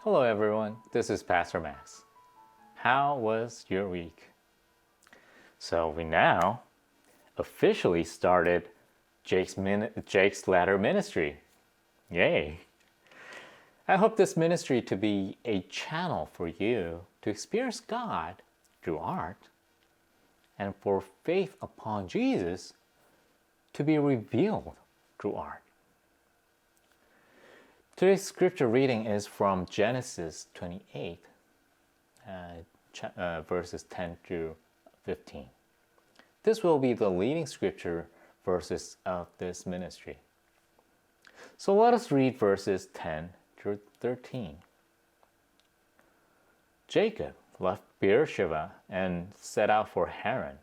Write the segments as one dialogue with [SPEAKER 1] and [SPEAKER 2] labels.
[SPEAKER 1] Hello everyone, this is Pastor Max. How was your week? So we now officially started Jake's Ladder Ministry. Yay! I hope this ministry to be a channel for you to experience God through art and for faith upon Jesus to be revealed through art. Today's scripture reading is from Genesis 28, verses 10 through 15. This will be the leading scripture verses of this ministry. So let us read verses 10 through 13. Jacob left Beersheba and set out for Haran.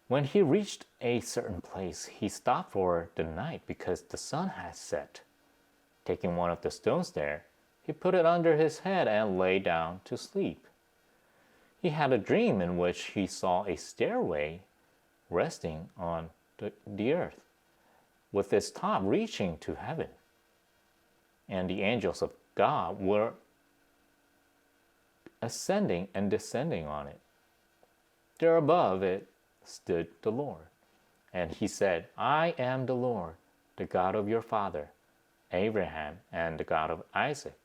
[SPEAKER 1] When he reached a certain place, he stopped for the night because the sun had set. Taking one of the stones there, he put it under his head and lay down to sleep. He had a dream in which he saw a stairway resting on the earth, with its top reaching to heaven, and the angels of God were ascending and descending on it. There above it stood the Lord, and he said, I am the Lord, the God of your father Abraham and the God of Isaac.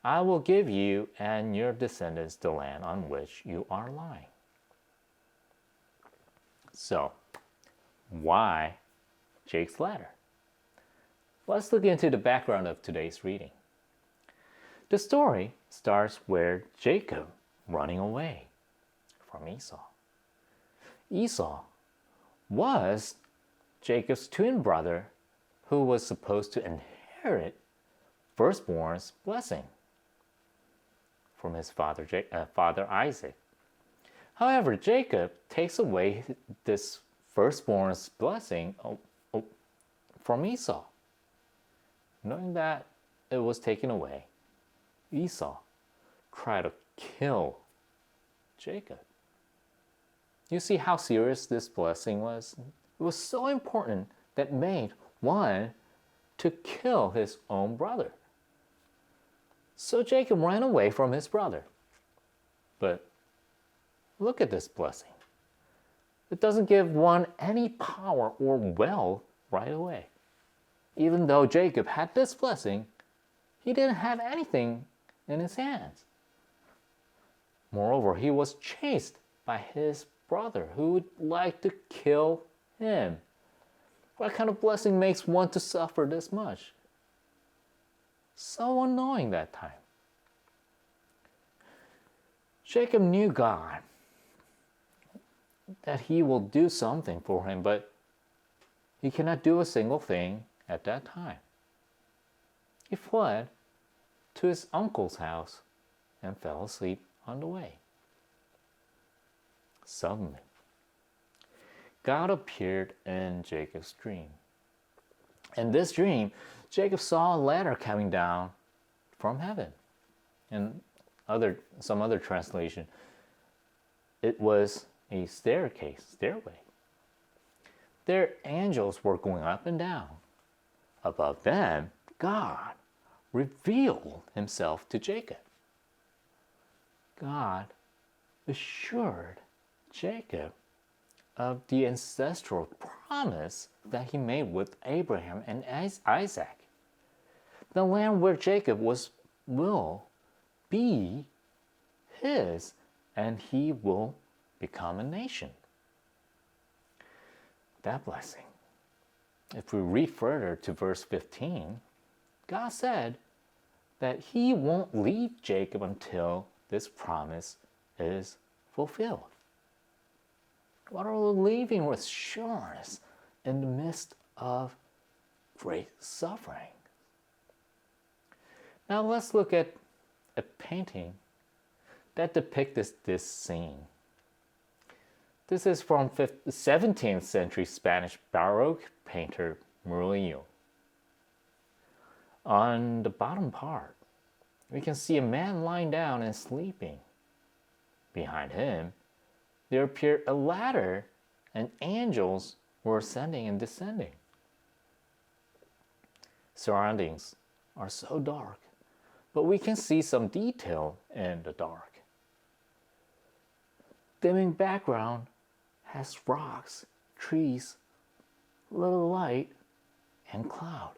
[SPEAKER 1] I will give you and your descendants the land on which you are lying. So, why Jake's ladder? Let's look into the background of today's reading. The story starts with Jacob running away from Esau. Esau was Jacob's twin brother who was supposed to inherit firstborn's blessing from his father Isaac. However, Jacob takes away this firstborn's blessing from Esau. Knowing that it was taken away, Esau tried to kill Jacob. You see how serious this blessing was? It was so important that made one to kill his own brother. So Jacob ran away from his brother. But look at this blessing. It doesn't give one any power or wealth right away. Even though Jacob had this blessing, he didn't have anything in his hands. Moreover, he was chased by his brother who would like to kill him. What kind of blessing makes one to suffer this much? So annoying that time. Jacob knew God, that he will do something for him, but he cannot do a single thing at that time. He fled to his uncle's house and fell asleep on the way. Suddenly, God appeared in Jacob's dream. In this dream, Jacob saw a ladder coming down from heaven. In some other translation, it was a stairway. Their angels were going up and down. Above them, God revealed himself to Jacob. God assured Jacob of the ancestral promise that he made with Abraham and Isaac. The land where Jacob will be his, and he will become a nation. That blessing. If we read further to verse 15, God said that he won't leave Jacob until this promise is fulfilled. What are we leaving with assurance in the midst of great suffering? Now let's look at a painting that depicts this scene. This is from 17th century Spanish Baroque painter Murillo. On the bottom part, we can see a man lying down and sleeping. Behind him, there appeared a ladder and angels were ascending and descending. Surroundings are so dark, but we can see some detail in the dark. Dimming background has rocks, trees, little light, and cloud.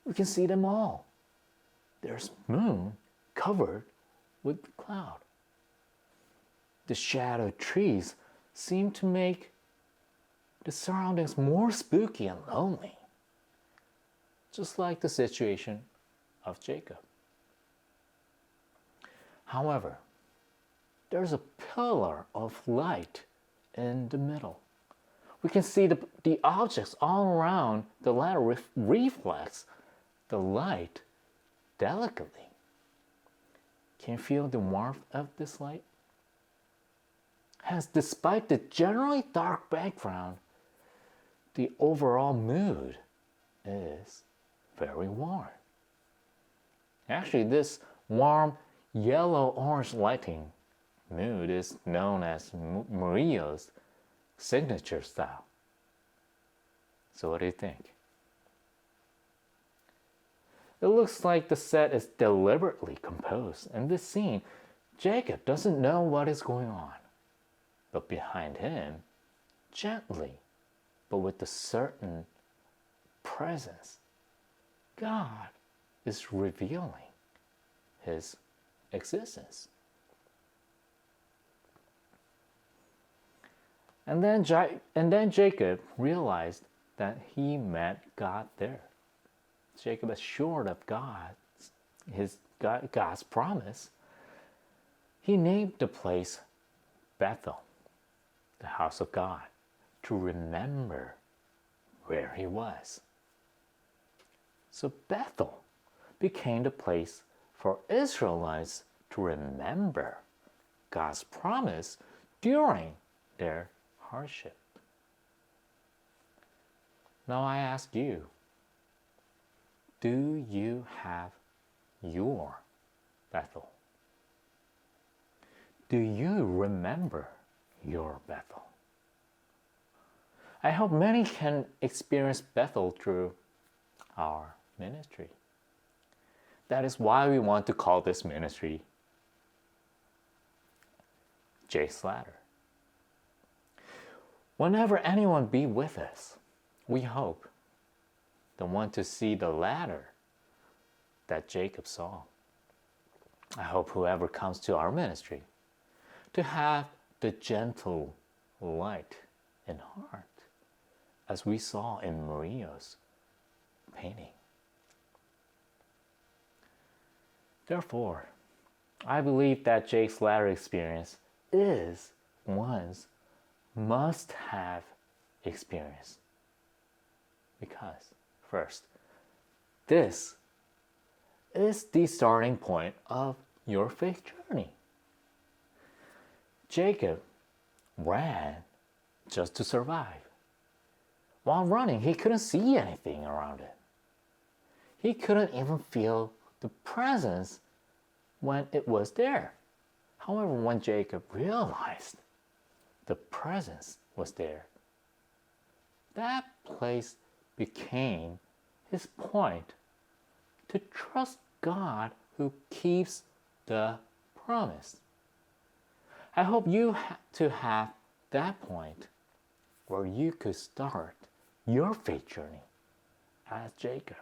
[SPEAKER 1] We can see them all. There's moon covered with cloud. The shadowed trees seem to make the surroundings more spooky and lonely, just like the situation of Jacob. However, there's a pillar of light in the middle. We can see the objects all around the ladder reflects the light delicately. Can you feel the warmth of this light? As despite the generally dark background, the overall mood is very warm. Actually, this warm yellow-orange lighting mood is known as Murillo's signature style. So what do you think? It looks like the set is deliberately composed. In this scene, Jacob doesn't know what is going on. But behind him, gently, but with a certain presence, God is revealing his existence. And then Jacob realized that he met God there. Jacob assured of God's promise. He named the place Bethel, the house of God, to remember where he was. So Bethel became the place for Israelites to remember God's promise during their hardship. Now I ask you, do you have your Bethel? Do you remember your Bethel? I hope many can experience Bethel through our ministry. That is why we want to call this ministry Jake's Ladder. Whenever anyone be with us, we hope they want to see the ladder that Jacob saw. I hope whoever comes to our ministry to have the gentle light in heart, as we saw in Murillo's painting. Therefore, I believe that Jake's Ladder experience is one's must-have experience. Because, first, this is the starting point of your faith journey. Jacob ran just to survive. While running, he couldn't see anything around it. He couldn't even feel the presence when it was there. However, when Jacob realized the presence was there, that place became his point to trust God who keeps the promise. I hope you to have that point where you could start your faith journey as Jacob.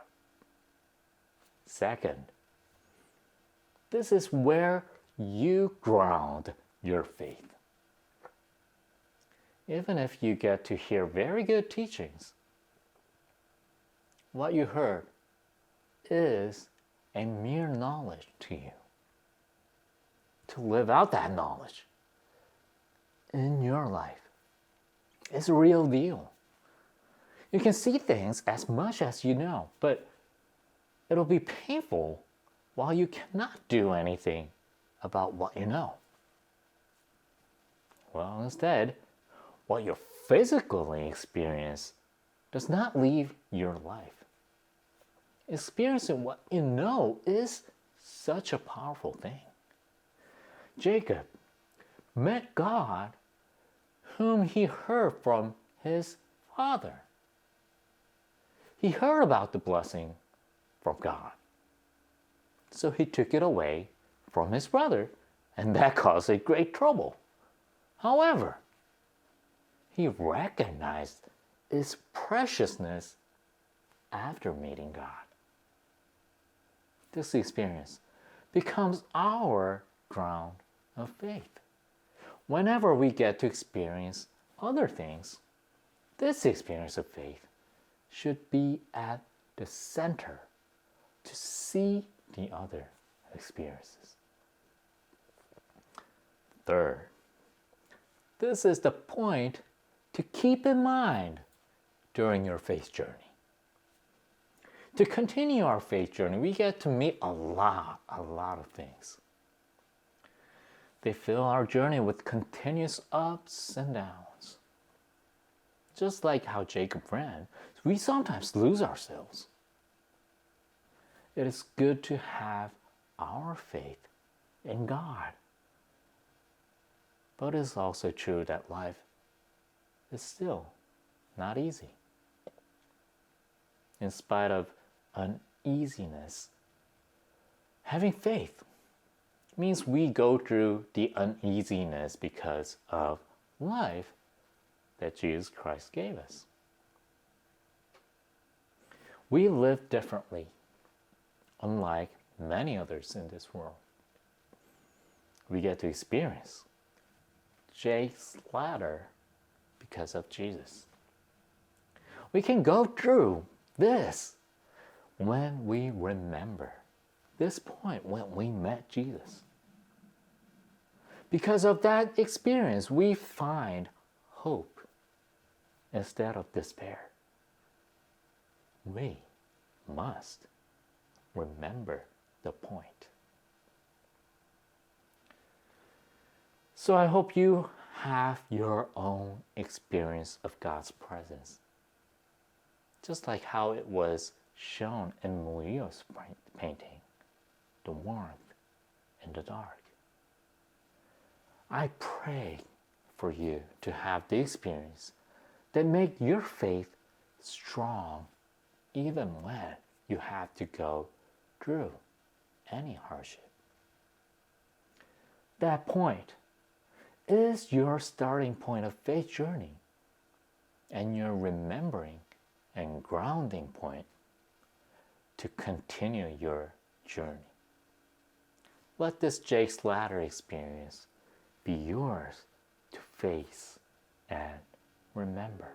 [SPEAKER 1] Second, this is where you ground your faith. Even if you get to hear very good teachings, what you heard is a mere knowledge to you. To live out that knowledge in your life is a real deal. You can see things as much as you know, but it'll be painful while you cannot do anything about what you know. Well, instead, what you physically experience does not leave your life. Experiencing what you know is such a powerful thing. Jacob met God, whom he heard from his father. He heard about the blessing from God. So he took it away from his brother, and that caused a great trouble. However, he recognized its preciousness after meeting God. This experience becomes our ground of faith. Whenever we get to experience other things, this experience of faith should be at the center to see the other experiences. Third, this is the point to keep in mind during your faith journey. To continue our faith journey, we get to meet a lot of things. They fill our journey with continuous ups and downs. Just like how Jacob ran, we sometimes lose ourselves. It is good to have our faith in God. But it is also true that life is still not easy. In spite of uneasiness, having faith means we go through the uneasiness because of life that Jesus Christ gave us. We live differently, unlike many others in this world. We get to experience Jake's ladder because of Jesus. We can go through this when we remember this point when we met Jesus. Because of that experience, we find hope instead of despair. We must remember the point. So I hope you have your own experience of God's presence, just like how it was shown in Murillo's painting, the warmth in the dark. I pray for you to have the experience that make your faith strong even when you have to go through any hardship. That point is your starting point of faith journey and your remembering and grounding point to continue your journey. Let this Jake's Ladder experience be yours to face and remember.